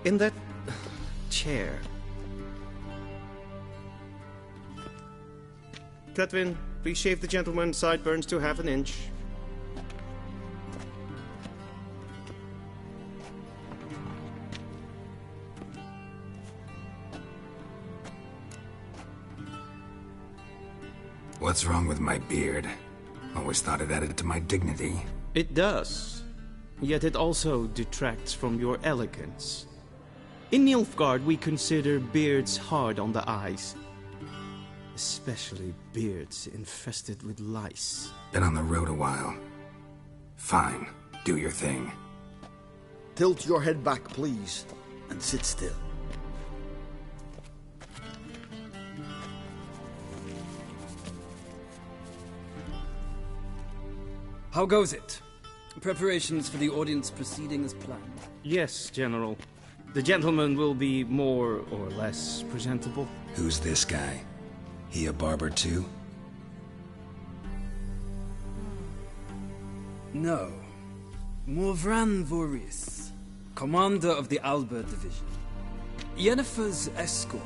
In that chair. Cletwin, please shave the gentleman's sideburns to half an inch. What's wrong with my beard? Always thought it added to my dignity. It does. Yet it also detracts from your elegance. In Nilfgaard, we consider beards hard on the eyes. Especially beards infested with lice. Been on the road a while. Fine, do your thing. Tilt your head back, please, and sit still. How goes it? Preparations for the audience proceeding as planned? Yes, General. The gentleman will be more or less presentable. Who's this guy? He a barber too? No. Morvran Voris, commander of the Alba division. Yennefer's escort.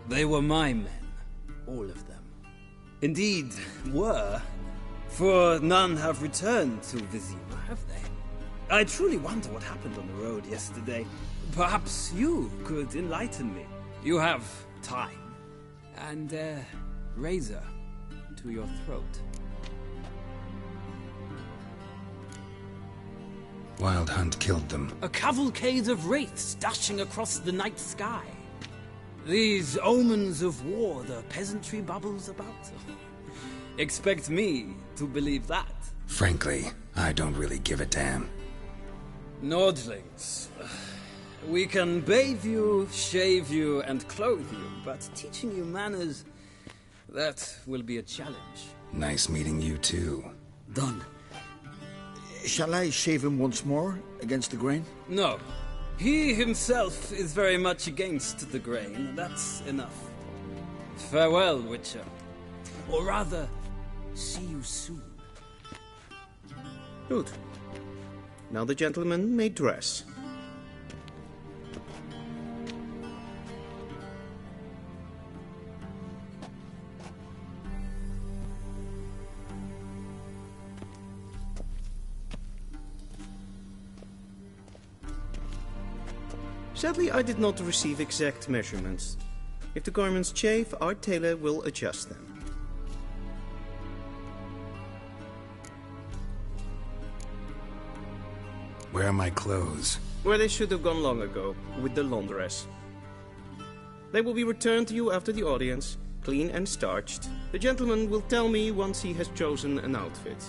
They were my men. All of them. Indeed, were. For none have returned to Vizima, have they? I truly wonder what happened on the road yesterday. Perhaps you could enlighten me. You have time. And a razor to your throat. Wild Hunt killed them. A cavalcade of wraiths dashing across the night sky. These omens of war the peasantry bubbles about. Expect me to believe that. Frankly, I don't really give a damn. Nordlings. We can bathe you, shave you, and clothe you, but teaching you manners, that will be a challenge. Nice meeting you too. Done. Shall I shave him once more, against the grain? No. He himself is very much against the grain. That's enough. Farewell, Witcher. Or rather, see you soon. Good. Now the gentleman may dress. Sadly, I did not receive exact measurements. If the garments chafe, our tailor will adjust them. Where are my clothes? Where they should have gone long ago, with the laundress. They will be returned to you after the audience, clean and starched. The gentleman will tell me once he has chosen an outfit.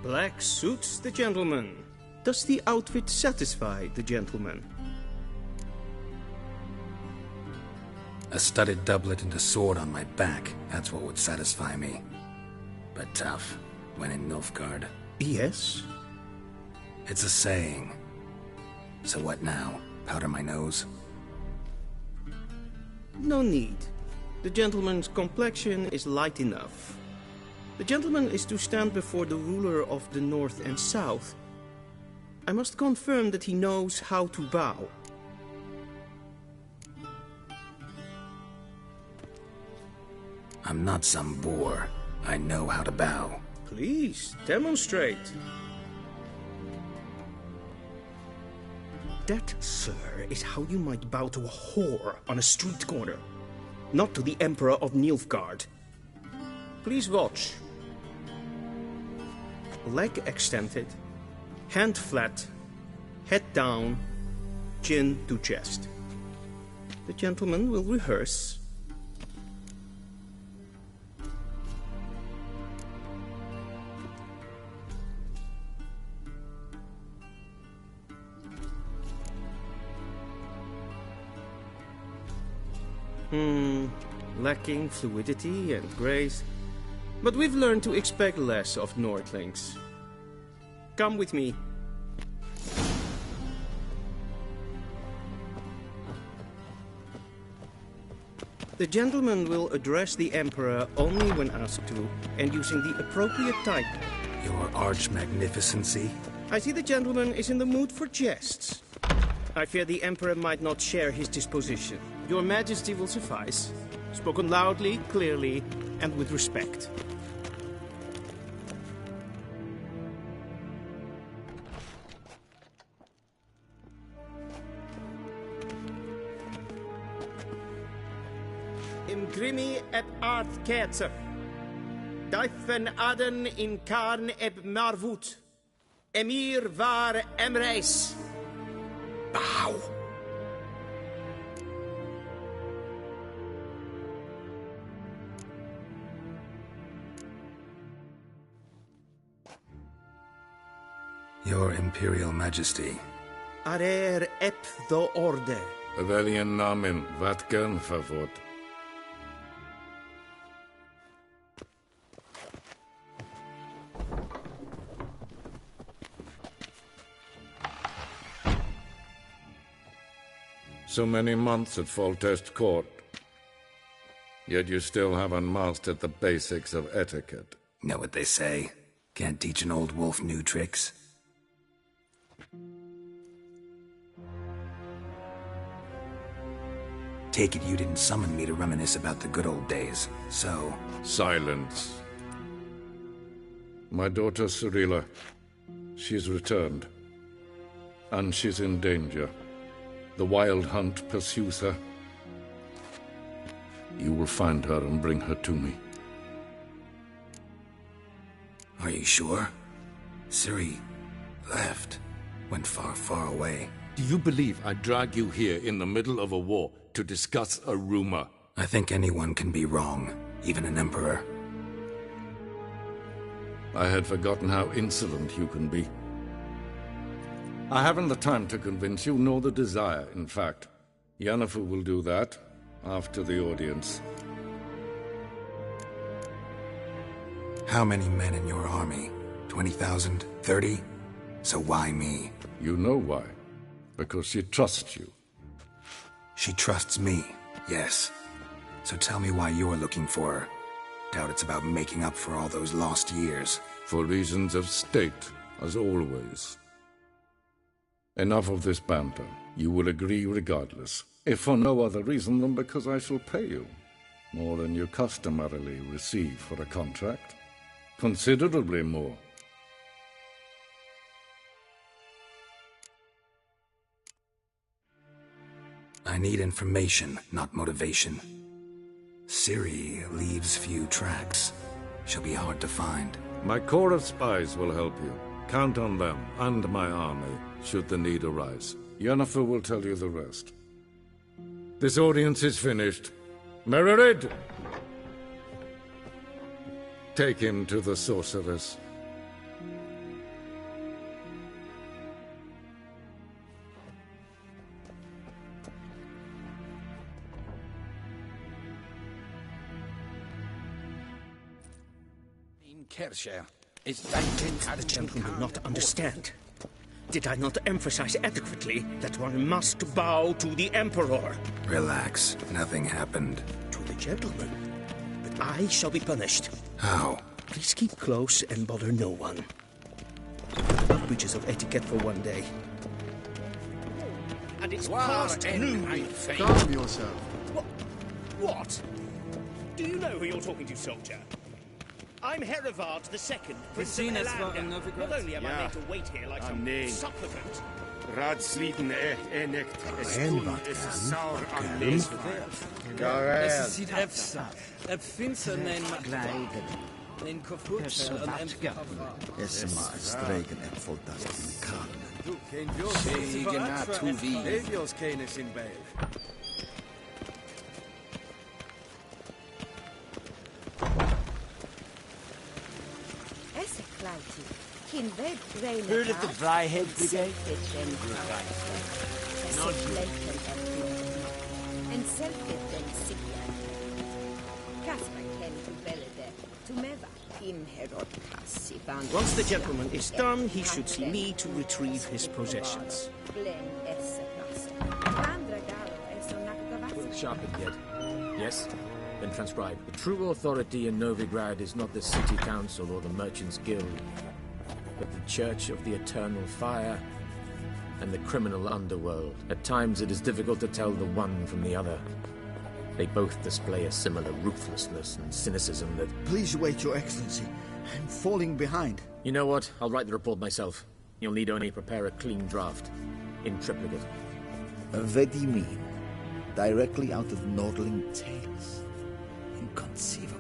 Black suits the gentleman. Does the outfit satisfy the gentleman? A studded doublet and a sword on my back, that's what would satisfy me. But tough, when in Nilfgaard. Yes. It's a saying. So what now? Powder my nose? No need. The gentleman's complexion is light enough. The gentleman is to stand before the ruler of the North and South. I must confirm that he knows how to bow. I'm not some boor. I know how to bow. Please, demonstrate. That, sir, is how you might bow to a whore on a street corner, not to the Emperor of Nilfgaard. Please watch. Leg extended, hand flat, head down, chin to chest. The gentleman will rehearse. Lacking fluidity and grace. But we've learned to expect less of Nordlings. Come with me. The gentleman will address the Emperor only when asked to, and using the appropriate title. Your arch-magnificency? I see the gentleman is in the mood for jests. I fear the Emperor might not share his disposition. Your Majesty will suffice. Spoken loudly, clearly, and with respect. Imgrimi et art ketzer. Daifen aden in karn eb marvut. Emir var emreis. Bow! Your Imperial Majesty. Arer ep the orde. Weljen namen, wat gern favort. So many months at Foltest Court. Yet you still haven't mastered the basics of etiquette. Know what they say? Can't teach an old wolf new tricks. Take it you didn't summon me to reminisce about the good old days, so... Silence. My daughter Cyrilla, she's returned. And she's in danger. The Wild Hunt pursues her. You will find her and bring her to me. Are you sure? Ciri left. Went far, far away. Do you believe I'd drag you here in the middle of a war to discuss a rumor? I think anyone can be wrong, even an emperor. I had forgotten how insolent you can be. I haven't the time to convince you, nor the desire, in fact. Yennefer will do that after the audience. How many men in your army? 20,000? 30? So why me? You know why. Because she trusts you. She trusts me, yes. So tell me why you're looking for her. Doubt it's about making up for all those lost years. For reasons of state, as always. Enough of this banter. You will agree regardless. If for no other reason than because I shall pay you. More than you customarily receive for a contract. Considerably more. I need information, not motivation. Ciri leaves few tracks. She'll be hard to find. My corps of spies will help you. Count on them, and my army, should the need arise. Yennefer will tell you the rest. This audience is finished. Mererid! Take him to the sorceress. The gentleman will not understand. Did I not emphasize adequately that one must bow to the Emperor? Relax. Nothing happened. To the gentleman. But I shall be punished. How? Please keep close and bother no one. Not breaches of etiquette for one day. And it's past noon, I think. Calm yourself. What? Do you know who you're talking to, soldier? I'm Herivard II, Prince of Elander. Not only am I made to wait here like some supplicant. Raadsliden enekt En wat saur kan? aanwezig. Es sieht efsa. Finster nein Kofutsch und Vizima streken en fantastisch kanen. Zegena tuvi. Levios kenes in Bale. Heard of the Vryhead Brigade? Once the gentleman is done, he should see me to retrieve his possessions. Well sharpened yet. Yes? Then transcribe. The true authority in Novigrad is not the city council or the merchants' guild, but the Church of the Eternal Fire and the criminal underworld. At times it is difficult to tell the one from the other. They both display a similar ruthlessness and cynicism that... Please wait, Your Excellency. I'm falling behind. You know what? I'll write the report myself. You'll need only prepare a clean draft. In triplicate. Vizima, directly out of Nordling tales. Inconceivable.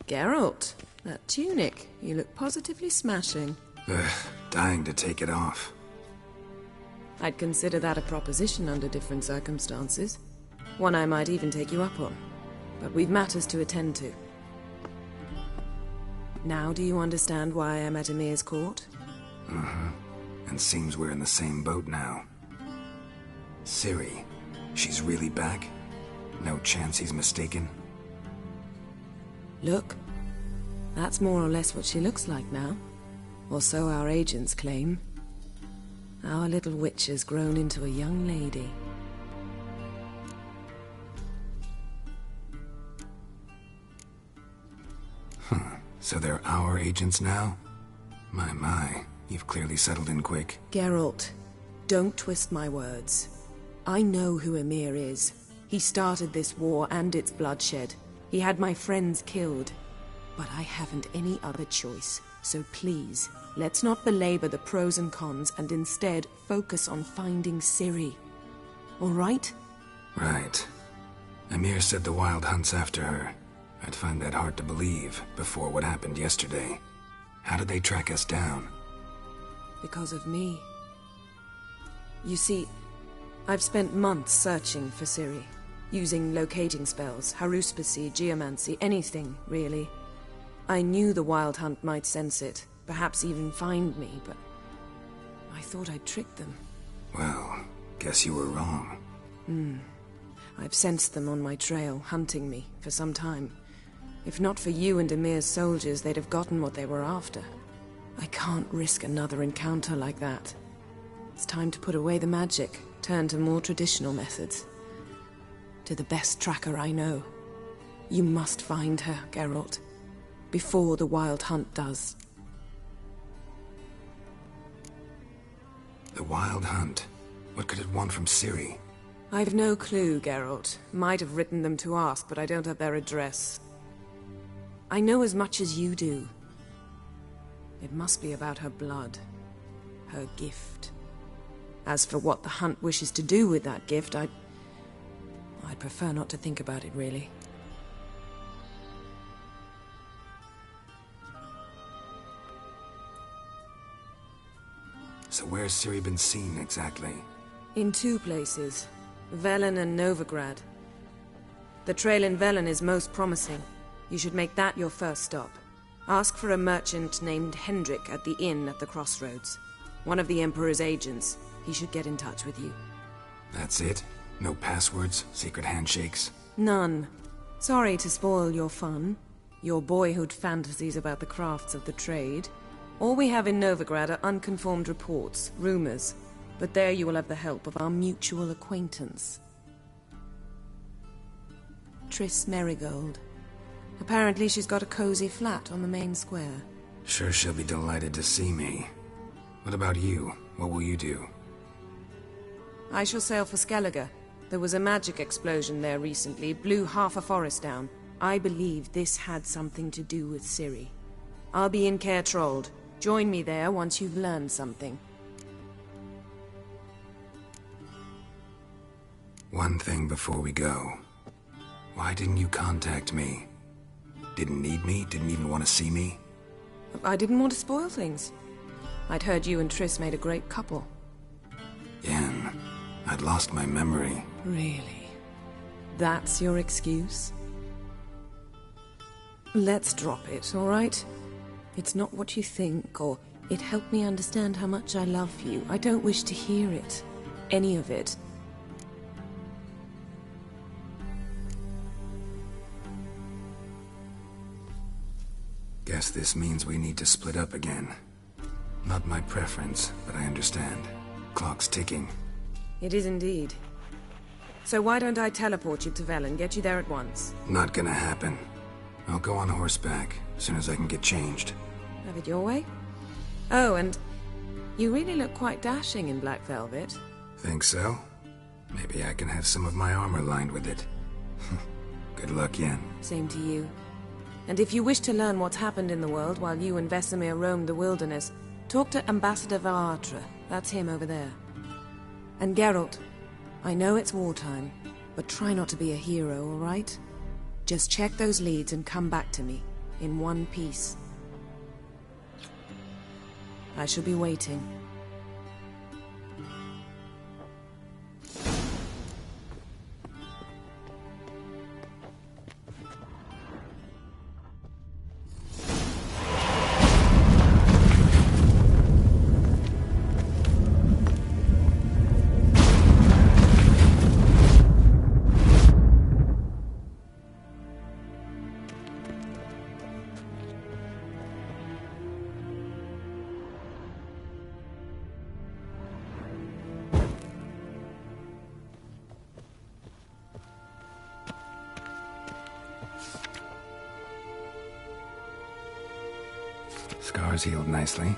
Geralt, that tunic. You look positively smashing. Dying to take it off. I'd consider that a proposition under different circumstances. One I might even take you up on. But we've matters to attend to. Now do you understand why I'm at Emir's court? Uh-huh. And seems we're in the same boat now. Ciri, she's really back? No chance he's mistaken? Look, that's more or less what she looks like now. Or so our agents claim. Our little witch has grown into a young lady. So they're our agents now? My, you've clearly settled in quick. Geralt, don't twist my words. I know who Emir is. He started this war and its bloodshed. He had my friends killed. But I haven't any other choice. So please, let's not belabor the pros and cons and instead focus on finding Ciri. All right? Right. Emir said the Wild Hunt's after her. I'd find that hard to believe before what happened yesterday. How did they track us down? Because of me. You see, I've spent months searching for Ciri. Using locating spells, haruspicy, geomancy, anything, really. I knew the Wild Hunt might sense it, perhaps even find me, but I thought I'd tricked them. Well, guess you were wrong. I've sensed them on my trail, hunting me, for some time. If not for you and Emir's soldiers, they'd have gotten what they were after. I can't risk another encounter like that. It's time to put away the magic, turn to more traditional methods. To the best tracker I know. You must find her, Geralt. Before the Wild Hunt does. The Wild Hunt? What could it want from Ciri? I've no clue, Geralt. Might have written them to ask, but I don't have their address. I know as much as you do. It must be about her blood. Her gift. As for what the Hunt wishes to do with that gift, I'd prefer not to think about it, really. So where's Ciri been seen, exactly? In two places. Velen and Novigrad. The trail in Velen is most promising. You should make that your first stop. Ask for a merchant named Hendrik at the inn at the crossroads. One of the Emperor's agents. He should get in touch with you. That's it? No passwords? Secret handshakes? None. Sorry to spoil your fun, your boyhood fantasies about the crafts of the trade. All we have in Novigrad are unconfirmed reports, rumors. But there you will have the help of our mutual acquaintance. Triss Merigold. Apparently she's got a cozy flat on the main square. Sure she'll be delighted to see me. What about you? What will you do? I shall sail for Skellige. There was a magic explosion there recently, blew half a forest down. I believe this had something to do with Ciri. I'll be in Caer Trold. Join me there once you've learned something. One thing before we go. Why didn't you contact me? Didn't need me? Didn't even want to see me? I didn't want to spoil things. I'd heard you and Triss made a great couple. Yen, I'd lost my memory. Really? That's your excuse? Let's drop it, all right? It's not what you think, or it helped me understand how much I love you. I don't wish to hear it. Any of it. Guess this means we need to split up again. Not my preference, but I understand. Clock's ticking. It is indeed. So why don't I teleport you to Vel and get you there at once? Not gonna happen. I'll go on horseback, as soon as I can get changed. Have it your way? Oh, and you really look quite dashing in black velvet. Think so? Maybe I can have some of my armor lined with it. Good luck, Yen. Same to you. And if you wish to learn what's happened in the world while you and Vesemir roamed the wilderness, talk to Ambassador Varatra. That's him over there. And Geralt, I know it's wartime, but try not to be a hero, all right? Just check those leads and come back to me, in one piece. I shall be waiting. Scars healed nicely.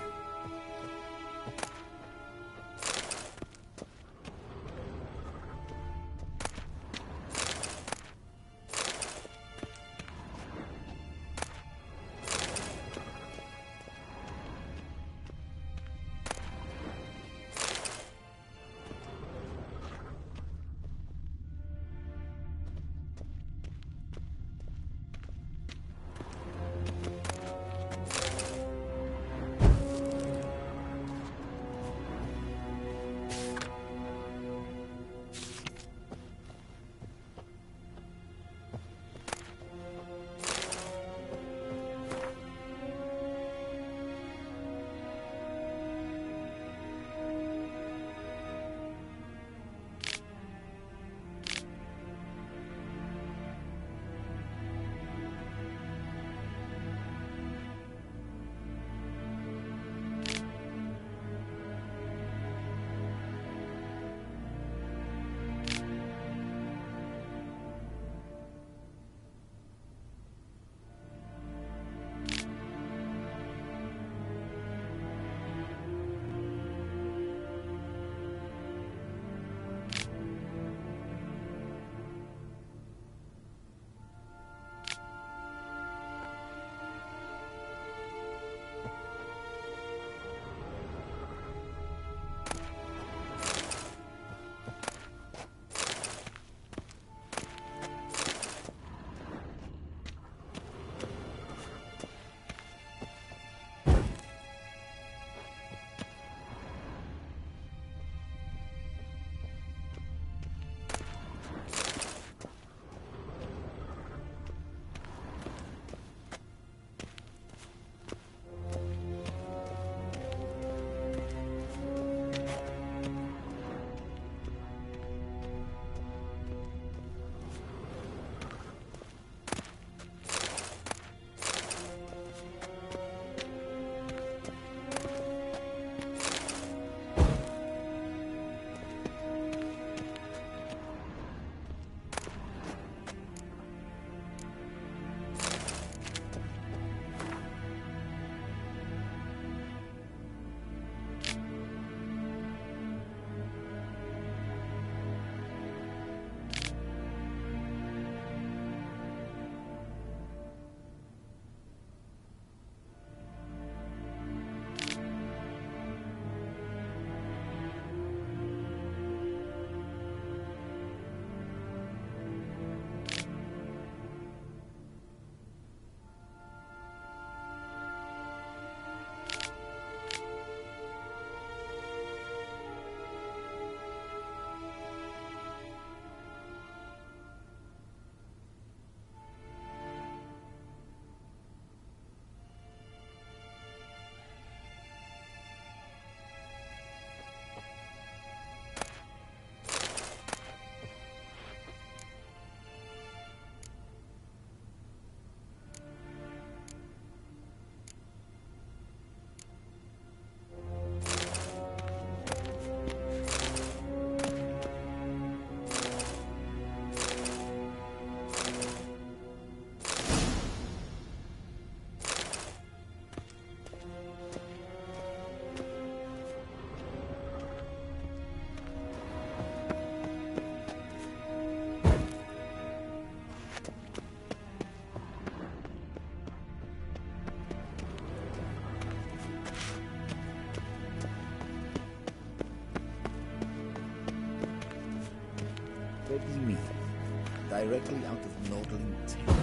directly out of Nordling tales.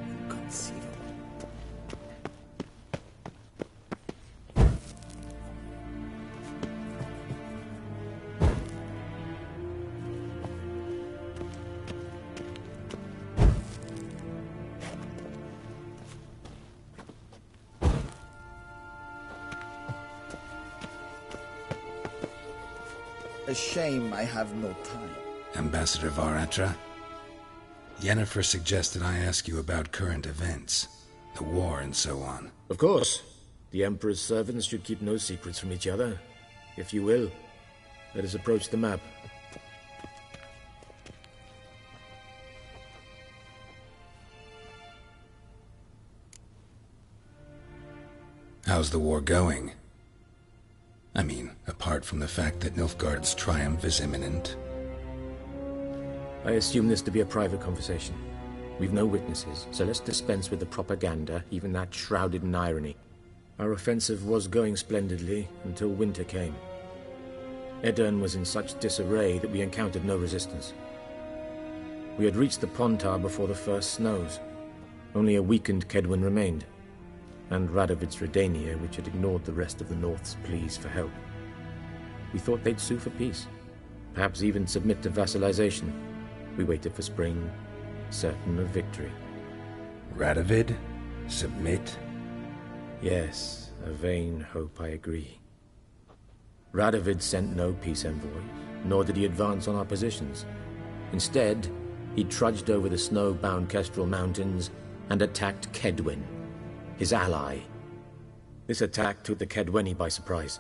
Inconceivable. A shame I have no time. Ambassador Varatra? Yennefer suggested I ask you about current events, the war and so on. Of course. The Emperor's servants should keep no secrets from each other. If you will, let us approach the map. How's the war going? I mean, apart from the fact that Nilfgaard's triumph is imminent. I assume this to be a private conversation. We've no witnesses, so let's dispense with the propaganda, even that shrouded in irony. Our offensive was going splendidly until winter came. Edirn was in such disarray that we encountered no resistance. We had reached the Pontar before the first snows. Only a weakened Kedwen remained, and Radovid's Redania, which had ignored the rest of the North's pleas for help. We thought they'd sue for peace, perhaps even submit to vassalization. We waited for spring, certain of victory. Radovid? Submit? Yes, a vain hope, I agree. Radovid sent no peace envoys, nor did he advance on our positions. Instead, he trudged over the snow-bound Kestrel Mountains and attacked Kedwen, his ally. This attack took the Kedweni by surprise.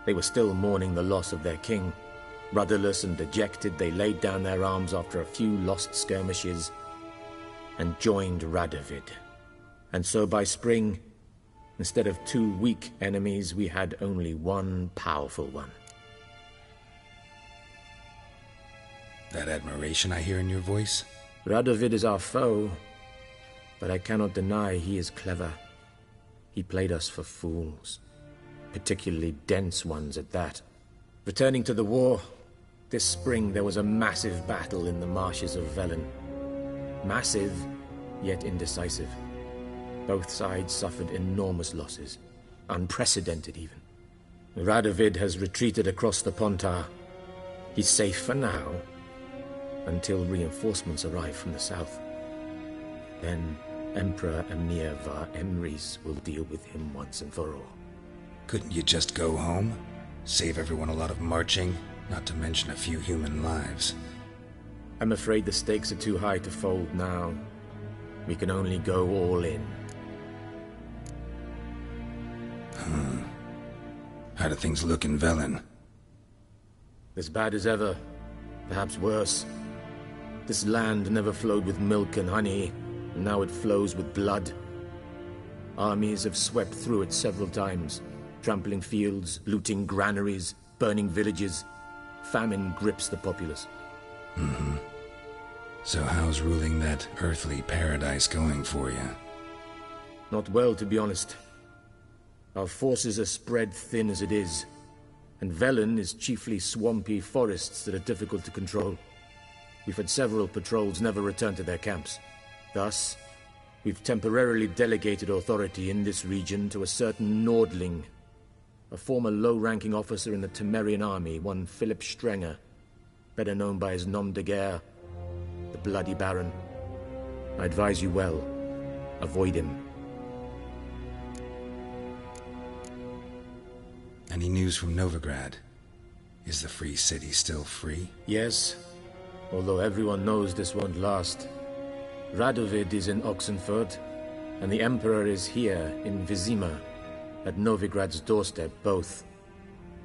They were still mourning the loss of their king. Rudderless and dejected, they laid down their arms after a few lost skirmishes and joined Radovid. And so by spring, instead of 2 weak enemies, we had only one powerful one. That admiration I hear in your voice? Radovid is our foe, but I cannot deny he is clever. He played us for fools, particularly dense ones at that. Returning to the war, this spring there was a massive battle in the marshes of Velen. Massive, yet indecisive. Both sides suffered enormous losses, unprecedented even. Radovid has retreated across the Pontar. He's safe for now, until reinforcements arrive from the south. Then Emperor Emir Var Emrys will deal with him once and for all. Couldn't you just go home? Save everyone a lot of marching, not to mention a few human lives. I'm afraid the stakes are too high to fold now. We can only go all in. How do things look in Velen? As bad as ever, perhaps worse. This land never flowed with milk and honey, and now it flows with blood. Armies have swept through it several times, trampling fields, looting granaries, burning villages. Famine grips the populace. So how's ruling that earthly paradise going for you? Not well, to be honest. Our forces are spread thin as it is, and Velen is chiefly swampy forests that are difficult to control. We've had several patrols never return to their camps. Thus, we've temporarily delegated authority in this region to a certain Nordling, a former low-ranking officer in the Temerian army, one Philip Strenger, better known by his nom de guerre, the Bloody Baron. I advise you well. Avoid him. Any news from Novigrad? Is the free city still free? Yes, although everyone knows this won't last. Radovid is in Oxenfurt, and the Emperor is here in Vizima, at Novigrad's doorstep, both.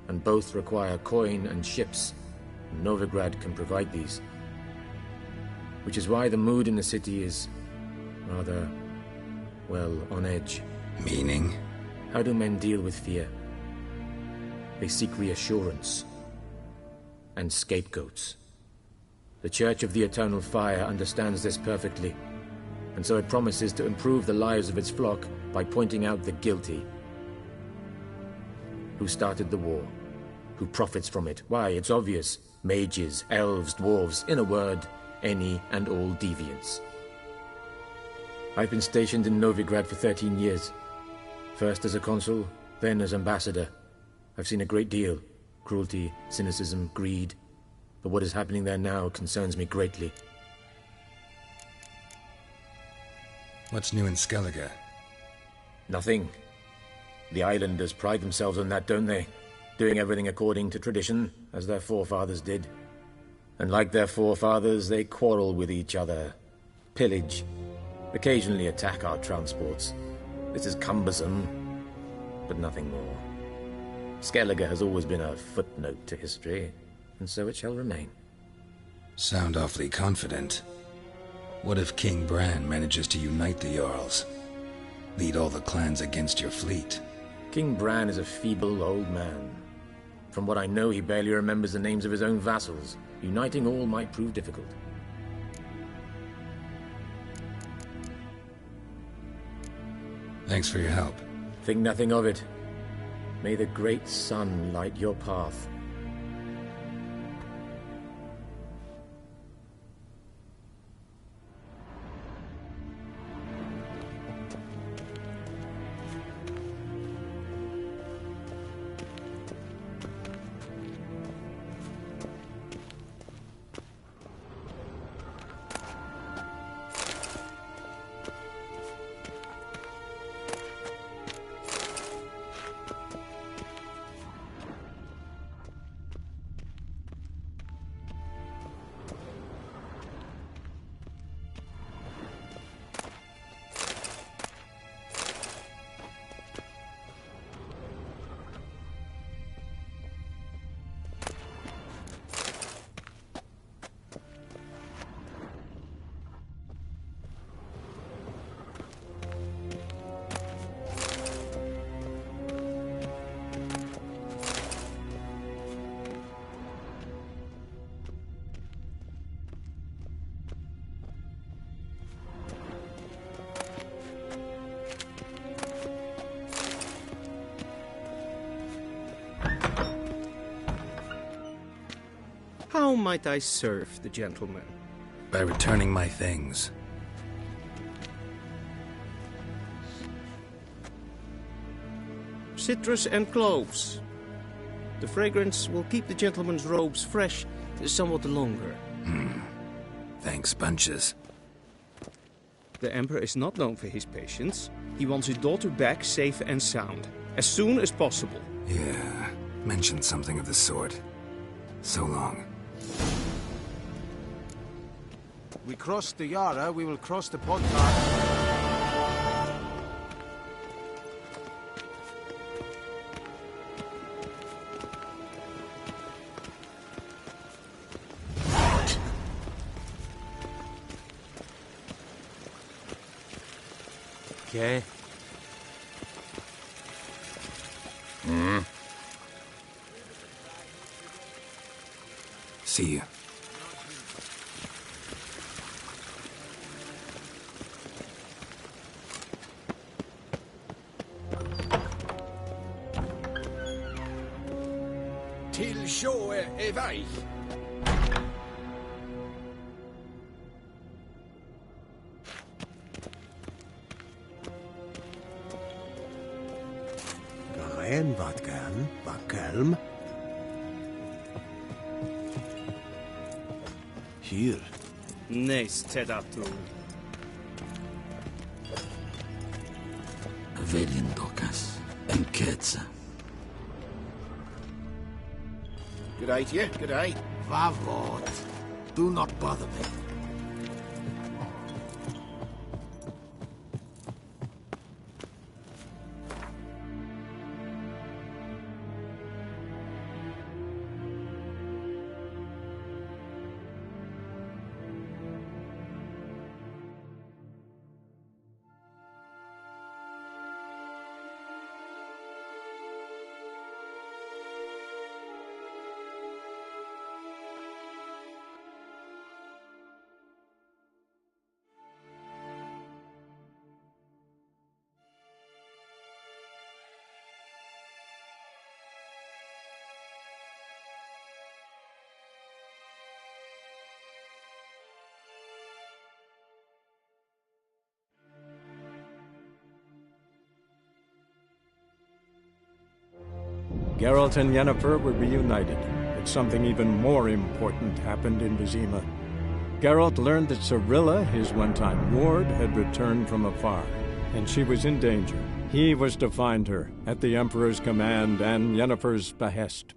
And both require coin and ships, and Novigrad can provide these. Which is why the mood in the city is rather, well, on edge. Meaning? How do men deal with fear? They seek reassurance and scapegoats. The Church of the Eternal Fire understands this perfectly, and so it promises to improve the lives of its flock by pointing out the guilty. Who started the war? Who profits from it? Why, it's obvious. Mages, elves, dwarves, in a word, any and all deviants. I've been stationed in Novigrad for 13 years. First as a consul, then as ambassador. I've seen a great deal. Cruelty, cynicism, greed. But what is happening there now concerns me greatly. What's new in Skellige? Nothing. The islanders pride themselves on that, don't they? Doing everything according to tradition, as their forefathers did. And like their forefathers, they quarrel with each other, pillage, occasionally attack our transports. This is cumbersome, but nothing more. Skellige has always been a footnote to history, and so it shall remain. Sound awfully confident. What if King Bran manages to unite the Jarls? Lead all the clans against your fleet? King Bran is a feeble old man. From what I know, he barely remembers the names of his own vassals. Uniting all might prove difficult. Thanks for your help. Think nothing of it. May the great sun light your path. How might I serve the gentleman? By returning my things. Citrus and cloves. The fragrance will keep the gentleman's robes fresh somewhat longer. Thanks, bunches. The Emperor is not known for his patience. He wants his daughter back safe and sound, as soon as possible. Yeah, mentioned something of the sort. So long. We crossed the Yara, we will cross the Pontar. Okay. See you. Till sjøe er vei. Garen wat gern, var kalm. Hier. Nes Tedatu. Velindokas and Ketsa. Good day to you, good day. Vavot. Do not bother me. Geralt and Yennefer were reunited, but something even more important happened in Vizima. Geralt learned that Cirilla, his one-time ward, had returned from afar, and she was in danger. He was to find her, at the Emperor's command and Yennefer's behest.